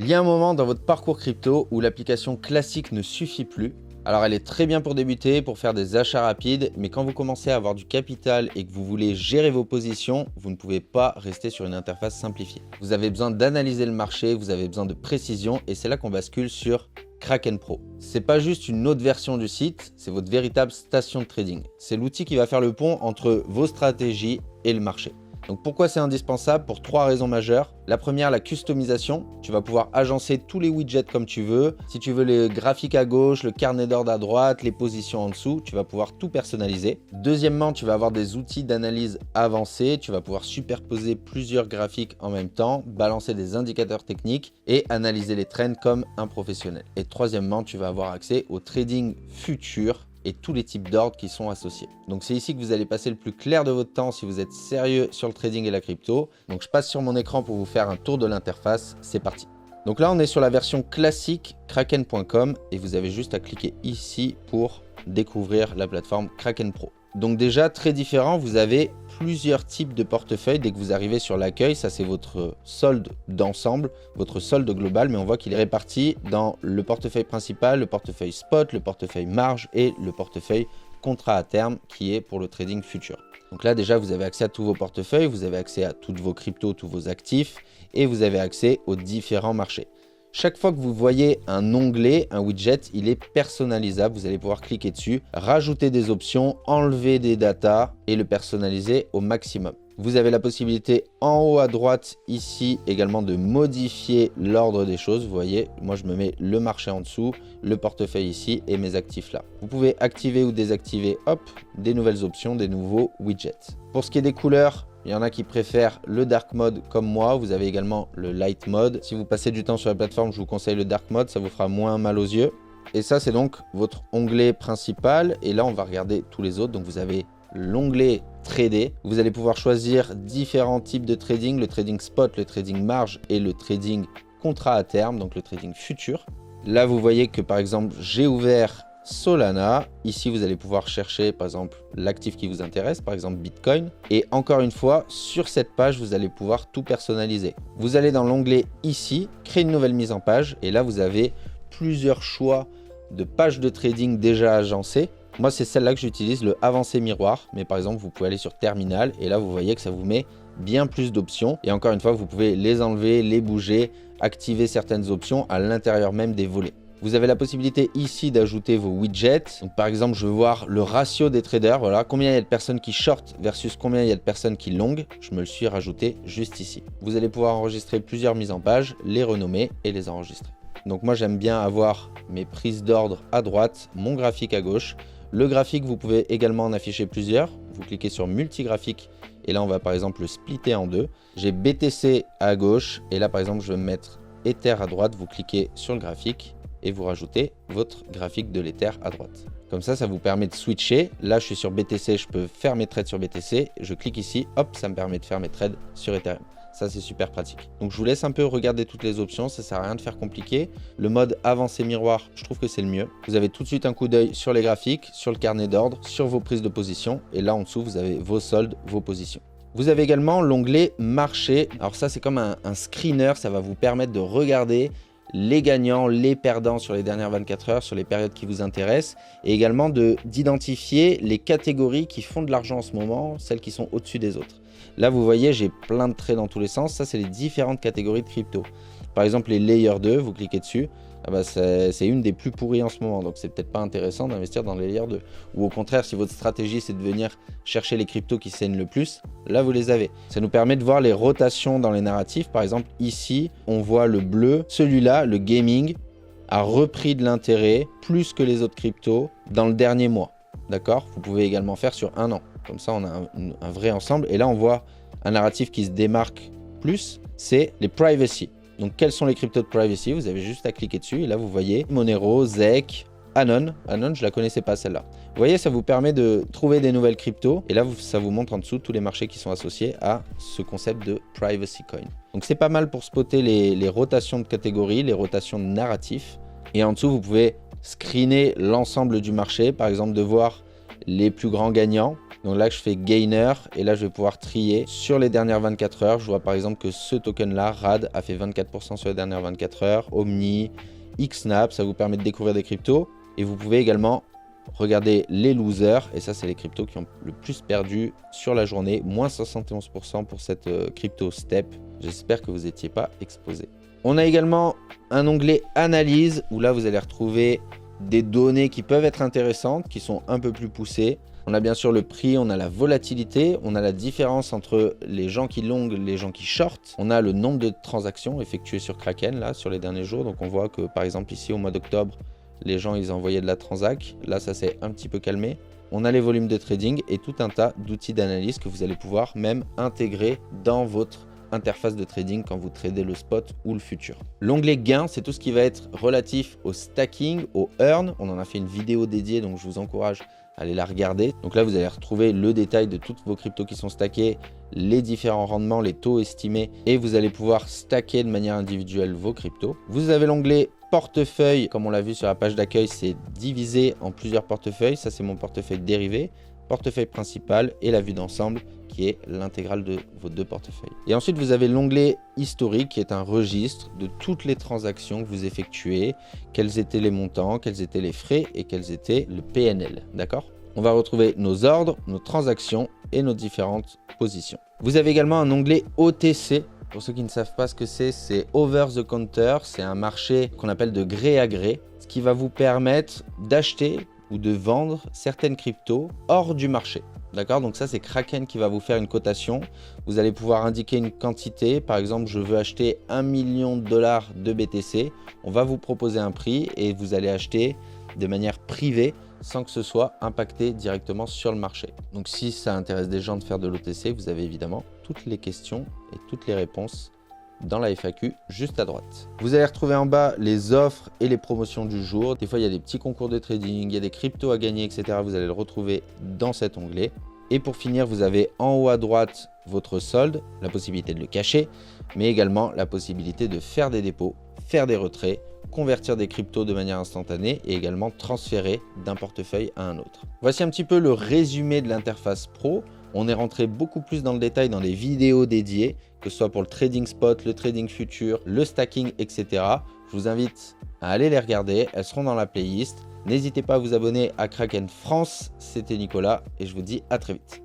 Il y a un moment dans votre parcours crypto où l'application classique ne suffit plus. Alors elle est très bien pour débuter, pour faire des achats rapides, mais quand vous commencez à avoir du capital et que vous voulez gérer vos positions, vous ne pouvez pas rester sur une interface simplifiée. Vous avez besoin d'analyser le marché, vous avez besoin de précision et c'est là qu'on bascule sur Kraken Pro. C'est pas juste une autre version du site, c'est votre véritable station de trading. C'est l'outil qui va faire le pont entre vos stratégies et le marché. Donc pourquoi c'est indispensable? Pour 3 raisons majeures. La première, la customisation. Tu vas pouvoir agencer tous les widgets comme tu veux. Si tu veux les graphiques à gauche, le carnet d'ordre à droite, les positions en dessous, tu vas pouvoir tout personnaliser. Deuxièmement, tu vas avoir des outils d'analyse avancés. Tu vas pouvoir superposer plusieurs graphiques en même temps, balancer des indicateurs techniques et analyser les trends comme un professionnel. Et troisièmement, tu vas avoir accès au trading futur et tous les types d'ordres qui sont associés. Donc c'est ici que vous allez passer le plus clair de votre temps si vous êtes sérieux sur le trading et la crypto. Donc je passe sur mon écran pour vous faire un tour de l'interface, c'est parti. Donc là on est sur la version classique kraken.com et vous avez juste à cliquer ici pour découvrir la plateforme Kraken Pro. Donc déjà très différent, vous avez plusieurs types de portefeuilles dès que vous arrivez sur l'accueil. Ça c'est votre solde d'ensemble, votre solde global, mais on voit qu'il est réparti dans le portefeuille principal, le portefeuille spot, le portefeuille marge et le portefeuille contrat à terme qui est pour le trading futur. Donc là déjà vous avez accès à tous vos portefeuilles, vous avez accès à toutes vos cryptos, tous vos actifs et vous avez accès aux différents marchés. Chaque fois que vous voyez un onglet, un widget, il est personnalisable. Vous allez pouvoir cliquer dessus, rajouter des options, enlever des datas et le personnaliser au maximum. Vous avez la possibilité en haut à droite ici également de modifier l'ordre des choses. Vous voyez, moi je me mets le marché en dessous, le portefeuille ici et mes actifs là. Vous pouvez activer ou désactiver, hop, des nouvelles options, des nouveaux widgets. Pour ce qui est des couleurs, il y en a qui préfèrent le dark mode comme moi. Vous avez également le light mode. Si vous passez du temps sur la plateforme, je vous conseille le dark mode. Ça vous fera moins mal aux yeux. Et ça, c'est donc votre onglet principal. Et là, on va regarder tous les autres. Donc, vous avez l'onglet trader. Vous allez pouvoir choisir différents types de trading. Le trading spot, le trading marge et le trading contrat à terme. Donc, le trading futur. Là, vous voyez que par exemple, j'ai ouvert Solana. Ici, vous allez pouvoir chercher par exemple l'actif qui vous intéresse, par exemple Bitcoin. Et encore une fois, sur cette page, vous allez pouvoir tout personnaliser. Vous allez dans l'onglet ici, créer une nouvelle mise en page. Et là, vous avez plusieurs choix de pages de trading déjà agencées. Moi, c'est celle-là que j'utilise, le avancé miroir. Mais par exemple, vous pouvez aller sur terminal et là, vous voyez que ça vous met bien plus d'options. Et encore une fois, vous pouvez les enlever, les bouger, activer certaines options à l'intérieur même des volets. Vous avez la possibilité ici d'ajouter vos widgets. Donc, par exemple, je veux voir le ratio des traders. Voilà, combien il y a de personnes qui short versus combien il y a de personnes qui long. Je me le suis rajouté juste ici. Vous allez pouvoir enregistrer plusieurs mises en page, les renommer et les enregistrer. Donc moi, j'aime bien avoir mes prises d'ordre à droite, mon graphique à gauche. Le graphique, vous pouvez également en afficher plusieurs. Vous cliquez sur multigraphique et là, on va par exemple le splitter en deux. J'ai BTC à gauche et là, par exemple, je vais me mettre Ether à droite. Vous cliquez sur le graphique et vous rajoutez votre graphique de l'Ether à droite. Comme ça, ça vous permet de switcher. Là, je suis sur BTC, je peux faire mes trades sur BTC. Je clique ici, hop, ça me permet de faire mes trades sur Ethereum. Ça, c'est super pratique. Donc, je vous laisse un peu regarder toutes les options. Ça ne sert à rien de faire compliqué. Le mode avancé miroir, je trouve que c'est le mieux. Vous avez tout de suite un coup d'œil sur les graphiques, sur le carnet d'ordre, sur vos prises de position. Et là, en dessous, vous avez vos soldes, vos positions. Vous avez également l'onglet marché. Alors ça, c'est comme un screener. Ça va vous permettre de regarder les gagnants, les perdants sur les dernières 24 heures, sur les périodes qui vous intéressent, et également d'identifier les catégories qui font de l'argent en ce moment, celles qui sont au-dessus des autres. Là, vous voyez, j'ai plein de traits dans tous les sens. Ça, c'est les différentes catégories de crypto. Par exemple, les Layer 2, vous cliquez dessus. Ah bah, c'est une des plus pourries en ce moment, donc c'est peut-être pas intéressant d'investir dans les Layer 2. Ou au contraire, si votre stratégie, c'est de venir chercher les cryptos qui saignent le plus, là, vous les avez. Ça nous permet de voir les rotations dans les narratifs. Par exemple, ici, on voit le bleu. Celui-là, le gaming, a repris de l'intérêt plus que les autres cryptos dans le dernier mois. D'accord? Vous pouvez également faire sur un an. Comme ça, on a un vrai ensemble. Et là, on voit un narratif qui se démarque plus, c'est les privacy. Donc, quels sont les cryptos de privacy? Vous avez juste à cliquer dessus. Et là, vous voyez Monero, ZEC, Anon. Anon, je ne la connaissais pas celle-là. Vous voyez, ça vous permet de trouver des nouvelles cryptos. Et là, ça vous montre en dessous tous les marchés qui sont associés à ce concept de privacy coin. Donc, c'est pas mal pour spotter les rotations de catégories, les rotations de narratifs. Et en dessous, vous pouvez screener l'ensemble du marché. Par exemple, de voir les plus grands gagnants. Donc là, je fais gainer et là, je vais pouvoir trier sur les dernières 24 heures. Je vois par exemple que ce token-là, RAD, a fait 24% sur les dernières 24 heures. Omni, Xnap, ça vous permet de découvrir des cryptos. Et vous pouvez également regarder les losers. Et ça, c'est les cryptos qui ont le plus perdu sur la journée. Moins 71% pour cette crypto STEP. J'espère que vous n'étiez pas exposé. On a également un onglet analyse où là, vous allez retrouver des données qui peuvent être intéressantes, qui sont un peu plus poussées. On a bien sûr le prix, on a la volatilité, on a la différence entre les gens qui long et les gens qui short. On a le nombre de transactions effectuées sur Kraken là sur les derniers jours. Donc on voit que par exemple ici au mois d'octobre, les gens ils envoyaient de la transac. Là ça s'est un petit peu calmé. On a les volumes de trading et tout un tas d'outils d'analyse que vous allez pouvoir même intégrer dans votre interface de trading quand vous tradez le spot ou le futur. L'onglet gain, c'est tout ce qui va être relatif au stacking, au earn. On en a fait une vidéo dédiée, donc je vous encourage à aller la regarder. Donc là, vous allez retrouver le détail de toutes vos cryptos qui sont stackés, les différents rendements, les taux estimés, et vous allez pouvoir stacker de manière individuelle vos cryptos. Vous avez l'onglet portefeuille, comme on l'a vu sur la page d'accueil, c'est divisé en plusieurs portefeuilles. Ça, c'est mon portefeuille dérivé, portefeuille principal et la vue d'ensemble qui est l'intégrale de vos deux portefeuilles. Et ensuite, vous avez l'onglet historique qui est un registre de toutes les transactions que vous effectuez, quels étaient les montants, quels étaient les frais et quels étaient le PNL. D'accord ? On va retrouver nos ordres, nos transactions et nos différentes positions. Vous avez également un onglet OTC. Pour ceux qui ne savent pas ce que c'est Over the Counter. C'est un marché qu'on appelle de gré à gré, ce qui va vous permettre d'acheter ou de vendre certaines cryptos hors du marché. D'accord, donc ça c'est Kraken qui va vous faire une cotation. Vous allez pouvoir indiquer une quantité. Par exemple, je veux acheter 1 million de dollars de BTC. On va vous proposer un prix et vous allez acheter de manière privée sans que ce soit impacté directement sur le marché. Donc si ça intéresse des gens de faire de l'OTC, vous avez évidemment toutes les questions et toutes les réponses dans la FAQ juste à droite. Vous allez retrouver en bas les offres et les promotions du jour. Des fois, il y a des petits concours de trading, il y a des cryptos à gagner, etc. Vous allez le retrouver dans cet onglet. Et pour finir, vous avez en haut à droite votre solde, la possibilité de le cacher, mais également la possibilité de faire des dépôts, faire des retraits, convertir des cryptos de manière instantanée et également transférer d'un portefeuille à un autre. Voici un petit peu le résumé de l'interface pro. On est rentré beaucoup plus dans le détail dans des vidéos dédiées, que ce soit pour le trading spot, le trading futur, le stacking, etc. Je vous invite à aller les regarder, elles seront dans la playlist. N'hésitez pas à vous abonner à Kraken France, c'était Nicolas et je vous dis à très vite.